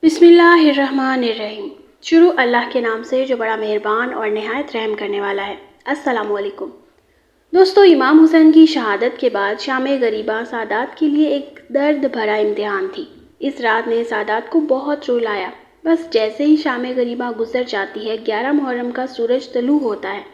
بسم اللہ الرحمن الرحیم۔ شروع اللہ کے نام سے جو بڑا مہربان اور نہایت رحم کرنے والا ہے۔ السلام علیکم دوستو، امام حسین کی شہادت کے بعد شام غریبہ سادات کے لیے ایک درد بھرا امتحان تھی۔ اس رات نے سادات کو بہت رلایا۔ بس جیسے ہی شام غریبہ گزر جاتی ہے، 11 محرم کا سورج طلوع ہوتا ہے۔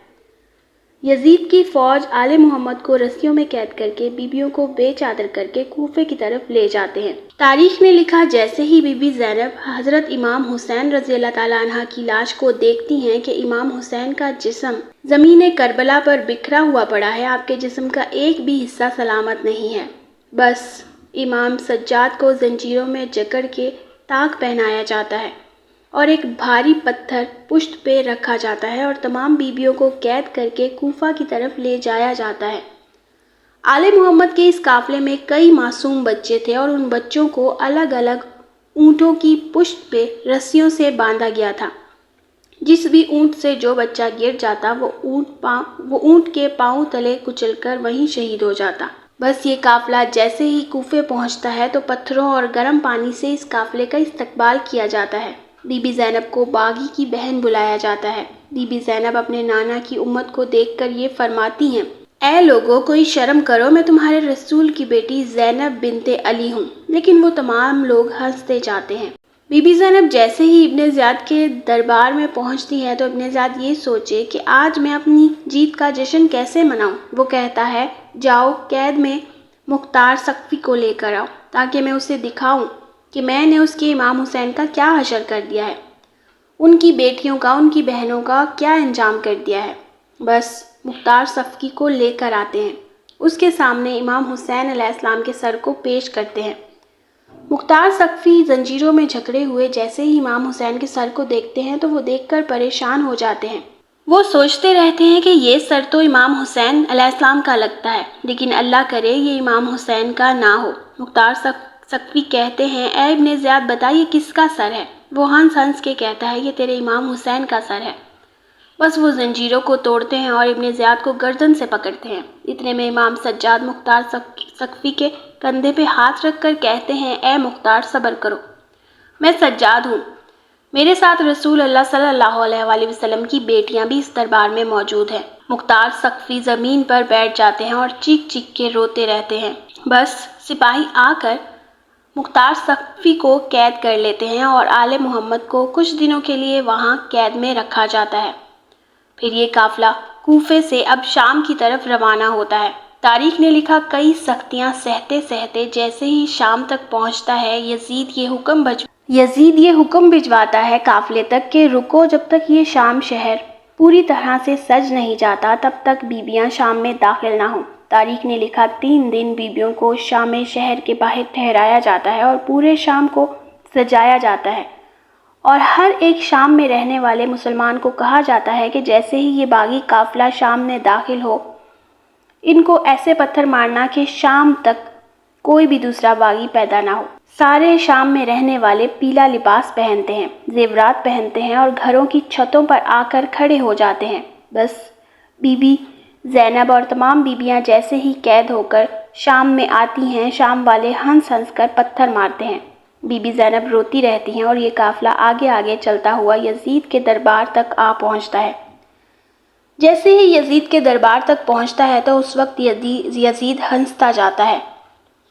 یزید کی فوج آل محمد کو رسیوں میں قید کر کے بیبیوں کو بے چادر کر کے کوفے کی طرف لے جاتے ہیں۔ تاریخ نے لکھا، جیسے ہی بی بی زینب حضرت امام حسین رضی اللہ تعالیٰ عنہ کی لاش کو دیکھتی ہیں کہ امام حسین کا جسم زمین کربلا پر بکھرا ہوا پڑا ہے، آپ کے جسم کا ایک بھی حصہ سلامت نہیں ہے، بس امام سجاد کو زنجیروں میں جکڑ کے طاق پہنایا جاتا ہے اور ایک بھاری پتھر پشت پہ رکھا جاتا ہے اور تمام بیبیوں کو قید کر کے کوفہ کی طرف لے جایا جاتا ہے۔ آل محمد کے اس قافلے میں کئی معصوم بچے تھے اور ان بچوں کو الگ الگ اونٹوں کی پشت پہ رسیوں سے باندھا گیا تھا۔ جس بھی اونٹ سے جو بچہ گر جاتا وہ اونٹ کے پاؤں تلے کچل کر وہیں شہید ہو جاتا۔ بس یہ قافلہ جیسے ہی کوفے پہنچتا ہے تو پتھروں اور گرم پانی سے اس قافلے کا استقبال کیا جاتا ہے۔ بی بی زینب کو باغی کی بہن بلایا جاتا ہے۔ بی بی زینب اپنے نانا کی امت کو دیکھ کر یہ فرماتی ہیں، اے لوگو، کوئی شرم کرو، میں تمہارے رسول کی بیٹی زینب بنت علی ہوں۔ لیکن وہ تمام لوگ ہنستے جاتے ہیں۔ بی بی زینب جیسے ہی ابن زیاد کے دربار میں پہنچتی ہے تو ابن زیاد یہ سوچے کہ آج میں اپنی جیت کا جشن کیسے مناؤں۔ وہ کہتا ہے، جاؤ قید میں مختار سقفی کو لے کر آؤ تاکہ میں اسے دکھاؤں کہ میں نے اس کے امام حسین کا کیا حشر کر دیا ہے، ان کی بیٹیوں کا، ان کی بہنوں کا کیا انجام کر دیا ہے۔ بس مختار سقفی کو لے کر آتے ہیں، اس کے سامنے امام حسین علیہ السلام کے سر کو پیش کرتے ہیں۔ مختار سقفی زنجیروں میں جکڑے ہوئے جیسے ہی امام حسین کے سر کو دیکھتے ہیں تو وہ دیکھ کر پریشان ہو جاتے ہیں۔ وہ سوچتے رہتے ہیں کہ یہ سر تو امام حسین علیہ السلام کا لگتا ہے، لیکن اللہ کرے یہ امام حسین کا نہ ہو۔ مختار سقفی کہتے ہیں، اے ابن زیاد، بتائیے کس کا سر ہے؟ وہ ہنس ہنس کے کہتا ہے، یہ تیرے امام حسین کا سر ہے۔ بس وہ زنجیروں کو توڑتے ہیں اور ابن زیاد کو گردن سے پکڑتے ہیں۔ اتنے میں امام سجاد مختار سقفی کے کندھے پہ ہاتھ رکھ کر کہتے ہیں، اے مختار، صبر کرو، میں سجاد ہوں، میرے ساتھ رسول اللہ صلی اللہ علیہ وآلہ وسلم کی بیٹیاں بھی اس دربار میں موجود ہیں۔ مختار سقفی زمین پر بیٹھ جاتے ہیں اور چیخ چیخ کے روتے رہتے ہیں۔ بس سپاہی آ کر مختار سقفی کو قید کر لیتے ہیں اور آل محمد کو کچھ دنوں کے لیے وہاں قید میں رکھا جاتا ہے۔ پھر یہ قافلہ کوفے سے اب شام کی طرف روانہ ہوتا ہے۔ تاریخ نے لکھا، کئی سختیاں سہتے سہتے جیسے ہی شام تک پہنچتا ہے، یزید یہ حکم بھجواتا ہے قافلے تک کہ رکو، جب تک یہ شام شہر پوری طرح سے سج نہیں جاتا تب تک بیبیاں شام میں داخل نہ ہوں۔ تاریخ نے لکھا، 3 دن بیبیوں کو شام شہر کے باہر ٹھہرایا جاتا ہے اور پورے شام کو سجایا جاتا ہے، اور ہر ایک شام میں رہنے والے مسلمان کو کہا جاتا ہے کہ جیسے ہی یہ باغی قافلہ شام میں داخل ہو، ان کو ایسے پتھر مارنا کہ شام تک کوئی بھی دوسرا باغی پیدا نہ ہو۔ سارے شام میں رہنے والے پیلا لباس پہنتے ہیں، زیورات پہنتے ہیں اور گھروں کی چھتوں پر آ کر کھڑے ہو جاتے ہیں۔ بس بی بی زینب اور تمام بیبیاں جیسے ہی قید ہو کر شام میں آتی ہیں، شام والے ہنس ہنس کر پتھر مارتے ہیں۔ بی بی زینب روتی رہتی ہیں اور یہ قافلہ آگے آگے چلتا ہوا یزید کے دربار تک آ پہنچتا ہے۔ جیسے ہی یزید کے دربار تک پہنچتا ہے تو اس وقت یزید ہنستا جاتا ہے،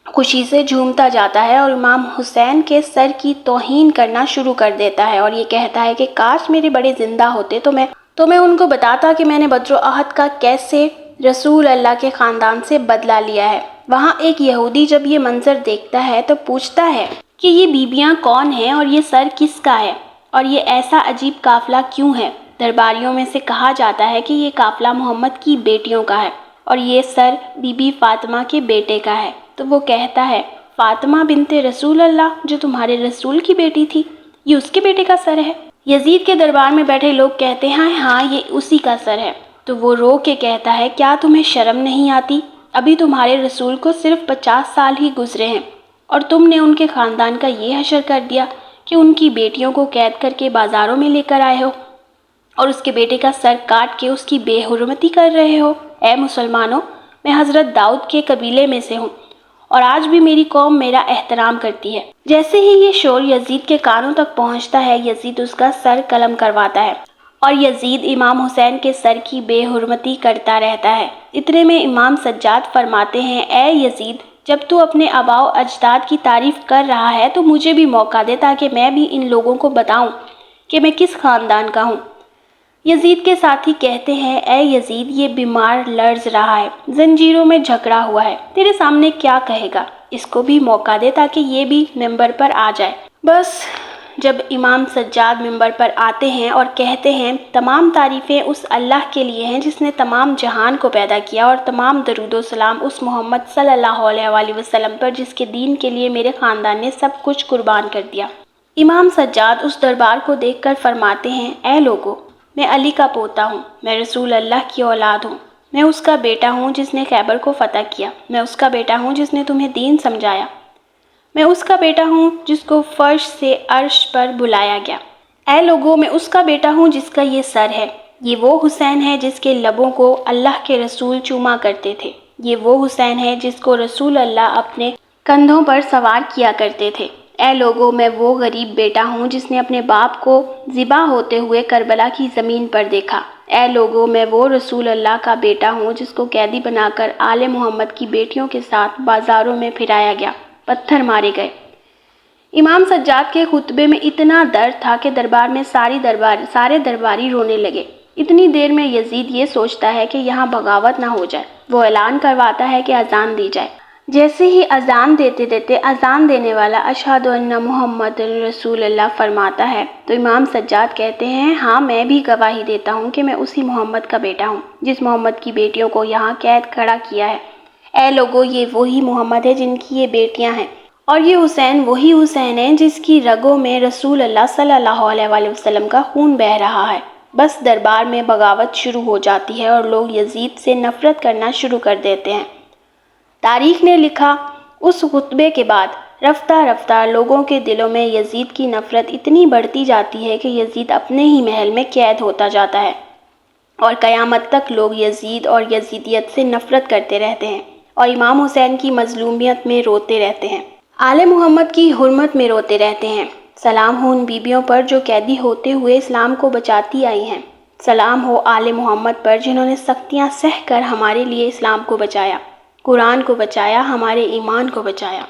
خوشی سے جھومتا جاتا ہے اور امام حسین کے سر کی توہین کرنا شروع کر دیتا ہے اور یہ کہتا ہے کہ کاش میرے بڑے زندہ ہوتے تو میں ان کو بتاتا کہ میں نے بدر و احد کا کیسے رسول اللہ کے خاندان سے بدلہ لیا ہے۔ وہاں ایک یہودی جب یہ منظر دیکھتا ہے تو پوچھتا ہے کہ یہ بیبیاں کون ہیں اور یہ سر کس کا ہے اور یہ ایسا عجیب قافلہ کیوں ہے؟ درباریوں میں سے کہا جاتا ہے کہ یہ قافلہ محمد کی بیٹیوں کا ہے اور یہ سر بی بی فاطمہ کے بیٹے کا ہے۔ تو وہ کہتا ہے، فاطمہ بنت رسول اللہ جو تمہارے رسول کی بیٹی تھی، یہ اس کے بیٹے کا سر ہے؟ یزید کے دربار میں بیٹھے لوگ کہتے ہیں، ہاں یہ اسی کا سر ہے۔ تو وہ رو کے کہتا ہے، کیا تمہیں شرم نہیں آتی؟ ابھی تمہارے رسول کو صرف 50 سال ہی گزرے ہیں اور تم نے ان کے خاندان کا یہ حشر کر دیا کہ ان کی بیٹیوں کو قید کر کے بازاروں میں لے کر آئے ہو اور اس کے بیٹے کا سر کاٹ کے اس کی بے حرمتی کر رہے ہو۔ اے مسلمانوں، میں حضرت داؤد کے قبیلے میں سے ہوں اور آج بھی میری قوم میرا احترام کرتی ہے۔ جیسے ہی یہ شور یزید کے کانوں تک پہنچتا ہے، یزید اس کا سر قلم کرواتا ہے اور یزید امام حسین کے سر کی بے حرمتی کرتا رہتا ہے۔ اتنے میں امام سجاد فرماتے ہیں، اے یزید، جب تو اپنے آباء و اجداد کی تعریف کر رہا ہے تو مجھے بھی موقع دے تاکہ میں بھی ان لوگوں کو بتاؤں کہ میں کس خاندان کا ہوں۔ یزید کے ساتھی کہتے ہیں، اے یزید، یہ بیمار لرز رہا ہے، زنجیروں میں جکڑا ہوا ہے، تیرے سامنے کیا کہے گا؟ اس کو بھی موقع دے تاکہ یہ بھی منبر پر آ جائے۔ بس جب امام سجاد منبر پر آتے ہیں اور کہتے ہیں، تمام تعریفیں اس اللہ کے لیے ہیں جس نے تمام جہان کو پیدا کیا، اور تمام درود و سلام اس محمد صلی اللہ علیہ وآلہ وسلم پر جس کے دین کے لیے میرے خاندان نے سب کچھ قربان کر دیا۔ امام سجاد اس دربار کو دیکھ کر فرماتے ہیں، اے لوگو، میں علی کا پوتا ہوں، میں رسول اللہ کی اولاد ہوں، میں اس کا بیٹا ہوں جس نے خیبر کو فتح کیا، میں اس کا بیٹا ہوں جس نے تمہیں دین سمجھایا، میں اس کا بیٹا ہوں جس کو فرش سے عرش پر بلایا گیا۔ اے لوگو، میں اس کا بیٹا ہوں جس کا یہ سر ہے، یہ وہ حسین ہے جس کے لبوں کو اللہ کے رسول چوما کرتے تھے، یہ وہ حسین ہے جس کو رسول اللہ اپنے کندھوں پر سوار کیا کرتے تھے۔ اے لوگو، میں وہ غریب بیٹا ہوں جس نے اپنے باپ کو ذبح ہوتے ہوئے کربلا کی زمین پر دیکھا۔ اے لوگو، میں وہ رسول اللہ کا بیٹا ہوں جس کو قیدی بنا کر آل محمد کی بیٹیوں کے ساتھ بازاروں میں پھرایا گیا، پتھر مارے گئے۔ امام سجاد کے خطبے میں اتنا درد تھا کہ دربار میں سارے درباری رونے لگے۔ اتنی دیر میں یزید یہ سوچتا ہے کہ یہاں بغاوت نہ ہو جائے۔ وہ اعلان کرواتا ہے کہ اذان دی جائے۔ جیسے ہی اذان دیتے اذان دینے والا اشہد ان محمد رسول اللہ فرماتا ہے تو امام سجاد کہتے ہیں، ہاں، میں بھی گواہی دیتا ہوں کہ میں اسی محمد کا بیٹا ہوں جس محمد کی بیٹیوں کو یہاں قید کھڑا کیا ہے۔ اے لوگو، یہ وہی محمد ہے جن کی یہ بیٹیاں ہیں، اور یہ حسین وہی حسین ہے جس کی رگوں میں رسول اللہ صلی اللہ علیہ وآلہ وسلم کا خون بہہ رہا ہے۔ بس دربار میں بغاوت شروع ہو جاتی ہے اور لوگ یزید سے نفرت کرنا شروع کر دیتے ہیں۔ تاریخ نے لکھا، اس خطبے کے بعد رفتہ رفتہ لوگوں کے دلوں میں یزید کی نفرت اتنی بڑھتی جاتی ہے کہ یزید اپنے ہی محل میں قید ہوتا جاتا ہے، اور قیامت تک لوگ یزید اور یزیدیت سے نفرت کرتے رہتے ہیں اور امام حسین کی مظلومیت میں روتے رہتے ہیں، آل محمد کی حرمت میں روتے رہتے ہیں۔ سلام ہو ان بیبیوں پر جو قیدی ہوتے ہوئے اسلام کو بچاتی آئی ہیں، سلام ہو آل محمد پر جنہوں نے سختیاں سہ کر ہمارے لیے اسلام کو بچایا، قرآن کو بچایا، ہمارے ایمان کو بچایا۔